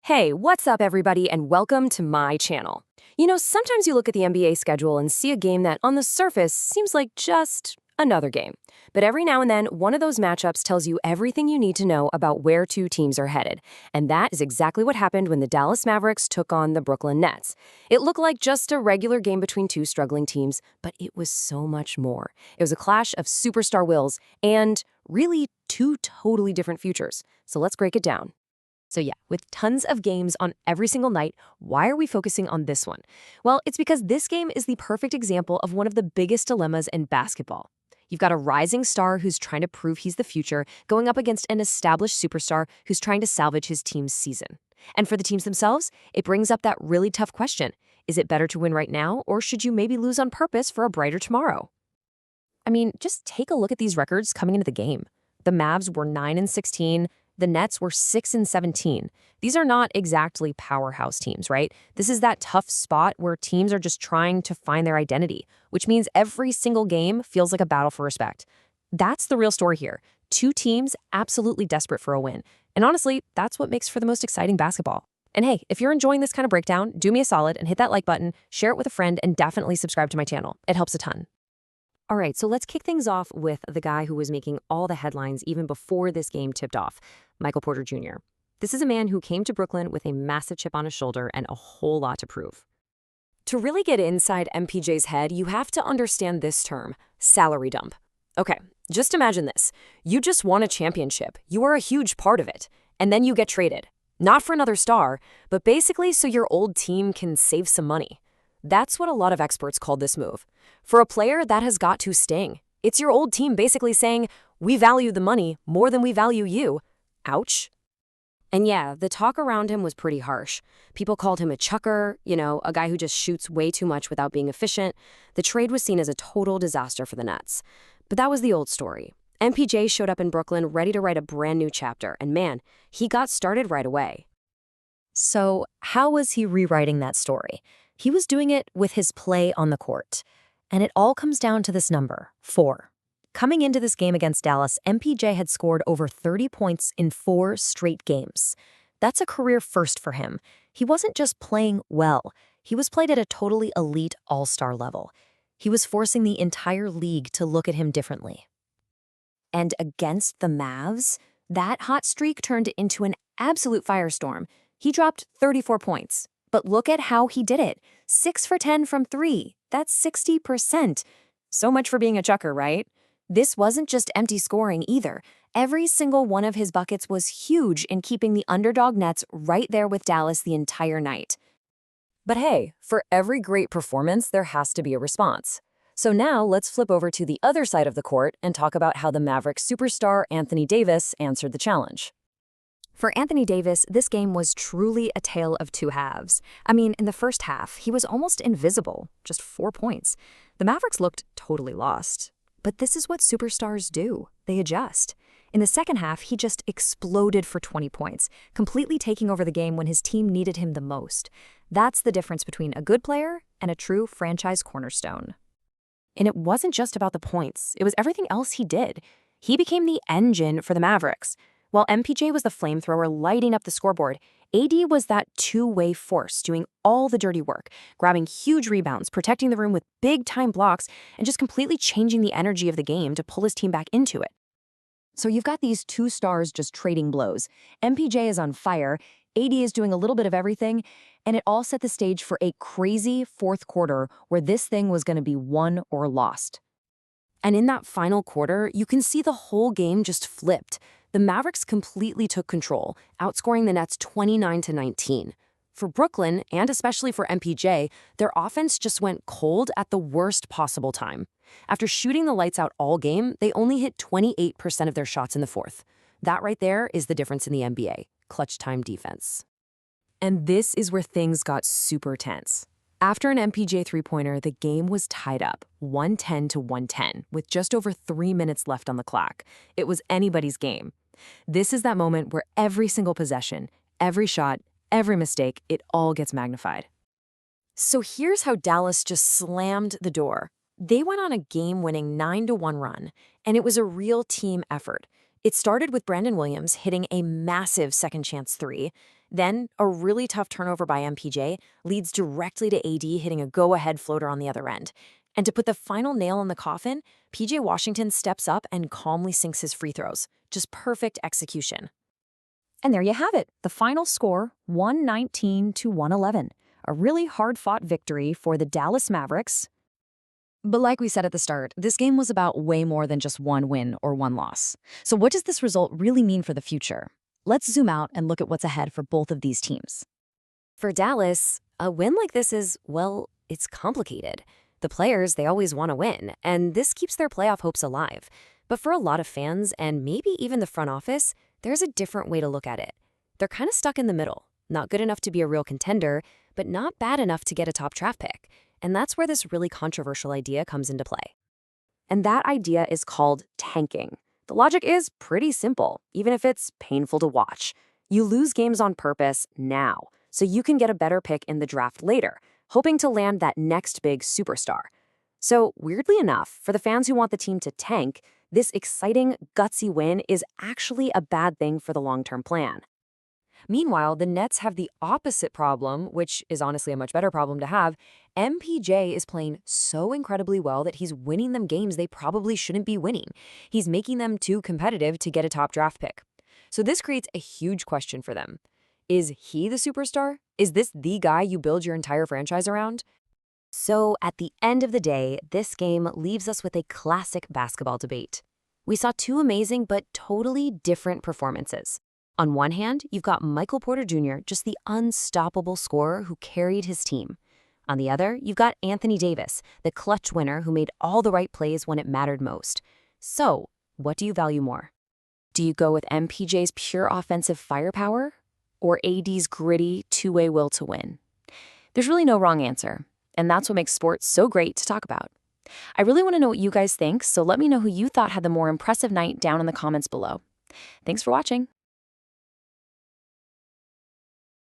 Hey, what's up, everybody, and welcome to my channel. Sometimes you look at the NBA schedule and see a game that, on the surface, seems like just another game. But every now and then, one of those matchups tells you everything you need to know about where two teams are headed. And that is exactly what happened when the Dallas Mavericks took on the Brooklyn Nets. It looked like just a regular game between two struggling teams, but it was so much more. It was a clash of superstar wills and, really, two totally different futures. So let's break it down. So yeah, with tons of games on every single night, why are we focusing on this one? Well, it's because this game is the perfect example of one of the biggest dilemmas in basketball. You've got a rising star who's trying to prove he's the future, going up against an established superstar who's trying to salvage his team's season. And for the teams themselves, it brings up that really tough question. Is it better to win right now, or should you maybe lose on purpose for a brighter tomorrow? I mean, just take a look at these records coming into the game. The Mavs were 9-16, the Nets were 6-17. These are not exactly powerhouse teams, right? This is that tough spot where teams are just trying to find their identity, which means every single game feels like a battle for respect. That's the real story here. Two teams absolutely desperate for a win. And honestly, that's what makes for the most exciting basketball. And hey, if you're enjoying this kind of breakdown, do me a solid and hit that like button, share it with a friend, and definitely subscribe to my channel. It helps a ton. All right, so let's kick things off with the guy who was making all the headlines even before this game tipped off, Michael Porter Jr. This is a man who came to Brooklyn with a massive chip on his shoulder and a whole lot to prove. To really get inside MPJ's head, you have to understand this term, salary dump. Okay, just imagine this. You just won a championship. You are a huge part of it. And then you get traded. Not for another star, but basically so your old team can save some money. That's what a lot of experts called this move. For a player, that has got to sting. It's your old team basically saying, we value the money more than we value you. Ouch. And yeah, the talk around him was pretty harsh. People called him a chucker, a guy who just shoots way too much without being efficient. The trade was seen as a total disaster for the Nets. But that was the old story. MPJ showed up in Brooklyn ready to write a brand new chapter, and man, he got started right away. So how was he rewriting that story? He was doing it with his play on the court. And it all comes down to this number, 4. Coming into this game against Dallas, MPJ had scored over 30 points in 4 straight games. That's a career first for him. He wasn't just playing well. He was played at a totally elite all-star level. He was forcing the entire league to look at him differently. And against the Mavs, that hot streak turned into an absolute firestorm. He dropped 34 points. But look at how he did it. 6 for 10 from 3. That's 60%. So much for being a chucker, right? This wasn't just empty scoring either. Every single one of his buckets was huge in keeping the underdog Nets right there with Dallas the entire night. But hey, for every great performance, there has to be a response. So now let's flip over to the other side of the court and talk about how the Mavericks superstar Anthony Davis answered the challenge. For Anthony Davis, this game was truly a tale of two halves. I mean, in the first half, he was almost invisible, just 4 points. The Mavericks looked totally lost. But this is what superstars do. They adjust. In the second half, he just exploded for 20 points, completely taking over the game when his team needed him the most. That's the difference between a good player and a true franchise cornerstone. And it wasn't just about the points. It was everything else he did. He became the engine for the Mavericks. While MPJ was the flamethrower lighting up the scoreboard, AD was that two-way force doing all the dirty work, grabbing huge rebounds, protecting the room with big-time blocks, and just completely changing the energy of the game to pull his team back into it. So you've got these two stars just trading blows. MPJ is on fire, AD is doing a little bit of everything, and it all set the stage for a crazy fourth quarter where this thing was going to be won or lost. And in that final quarter, you can see the whole game just flipped. The Mavericks completely took control, outscoring the Nets 29-19. For Brooklyn, and especially for MPJ, their offense just went cold at the worst possible time. After shooting the lights out all game, they only hit 28% of their shots in the fourth. That right there is the difference in the NBA, clutch time defense. And this is where things got super tense. After an MPJ three-pointer, the game was tied up, 110-110, with just over 3 minutes left on the clock. It was anybody's game. This is that moment where every single possession, every shot, every mistake, it all gets magnified. So here's how Dallas just slammed the door. They went on a game-winning 9-1 run, and it was a real team effort. It started with Brandon Williams hitting a massive second chance three. Then, a really tough turnover by MPJ leads directly to AD hitting a go-ahead floater on the other end. And to put the final nail in the coffin, PJ Washington steps up and calmly sinks his free throws. Just perfect execution. And there you have it, the final score, 119 to 111. A really hard-fought victory for the Dallas Mavericks. But like we said at the start, this game was about way more than just one win or one loss. So what does this result really mean for the future? Let's zoom out and look at what's ahead for both of these teams. For Dallas, a win like this is, well, it's complicated. The players, they always want to win, and this keeps their playoff hopes alive. But for a lot of fans, and maybe even the front office, there's a different way to look at it. They're kind of stuck in the middle. Not good enough to be a real contender, but not bad enough to get a top draft pick. And that's where this really controversial idea comes into play. And that idea is called tanking. The logic is pretty simple, even if it's painful to watch. You lose games on purpose now, so you can get a better pick in the draft later, hoping to land that next big superstar. So, weirdly enough, for the fans who want the team to tank, this exciting, gutsy win is actually a bad thing for the long-term plan. Meanwhile, the Nets have the opposite problem, which is honestly a much better problem to have. MPJ is playing so incredibly well that he's winning them games they probably shouldn't be winning. He's making them too competitive to get a top draft pick. So this creates a huge question for them. Is he the superstar? Is this the guy you build your entire franchise around? So at the end of the day, this game leaves us with a classic basketball debate. We saw two amazing but totally different performances. On one hand, you've got Michael Porter Jr., just the unstoppable scorer who carried his team. On the other, you've got Anthony Davis, the clutch winner who made all the right plays when it mattered most. So, what do you value more? Do you go with MPJ's pure offensive firepower or AD's gritty two-way will to win? There's really no wrong answer, and that's what makes sports so great to talk about. I really want to know what you guys think, so let me know who you thought had the more impressive night down in the comments below. Thanks for watching.